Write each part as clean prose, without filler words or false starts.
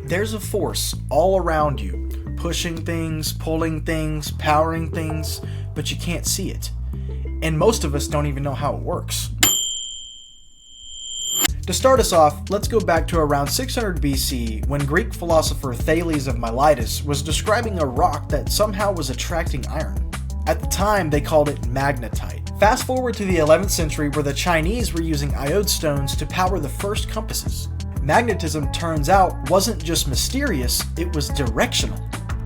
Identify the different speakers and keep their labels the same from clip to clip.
Speaker 1: There's a force all around you, pushing things, pulling things, powering things, but you can't see it. And most of us don't even know how it works. To start us off, let's go back to around 600 BC when Greek philosopher Thales of Miletus was describing a rock that somehow was attracting iron. At the time, they called it magnetite. Fast forward to the 11th century where the Chinese were using iode stones to power the first compasses. Magnetism, turns out, wasn't just mysterious, it was directional.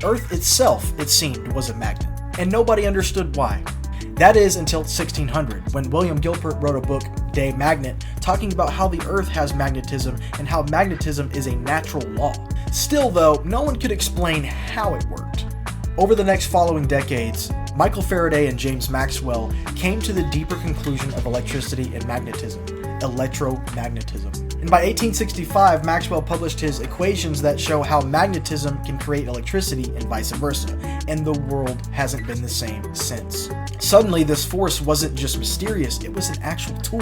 Speaker 1: Earth itself, it seemed, was a magnet, and nobody understood why. That is until 1600, when William Gilbert wrote a book, De Magnet, talking about how the Earth has magnetism and how magnetism is a natural law. Still though, no one could explain how it worked. Over the next following decades, Michael Faraday and James Maxwell came to the deeper conclusion of electricity and magnetism, electromagnetism. And by 1865, Maxwell published his equations that show how magnetism can create electricity and vice versa, and the world hasn't been the same since. Suddenly, this force wasn't just mysterious, it was an actual tool.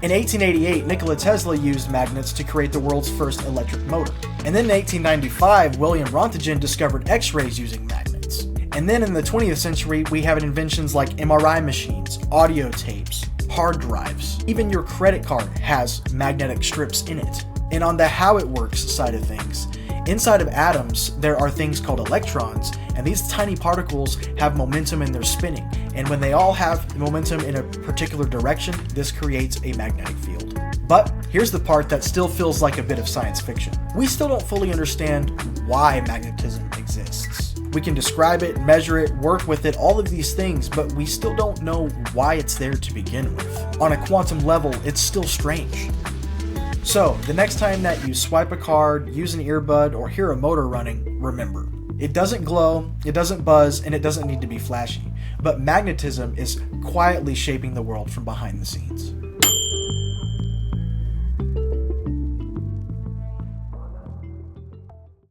Speaker 1: In 1888, Nikola Tesla used magnets to create the world's first electric motor. And then in 1895, William Rontgen discovered X-rays using magnets. And then in the 20th century, we have inventions like MRI machines, audio tapes, hard drives. Even your credit card has magnetic strips in it. And on the how it works side of things, inside of atoms, there are things called electrons, and these tiny particles have momentum in their spinning. And when they all have momentum in a particular direction, this creates a magnetic field. But here's the part that still feels like a bit of science fiction. We still don't fully understand why magnetism exists. We can describe it, measure it, work with it, all of these things, but we still don't know why it's there to begin with. On a quantum level, it's still strange. So, the next time that you swipe a card, use an earbud, or hear a motor running, remember, it doesn't glow, it doesn't buzz, and it doesn't need to be flashy, but magnetism is quietly shaping the world from behind the scenes.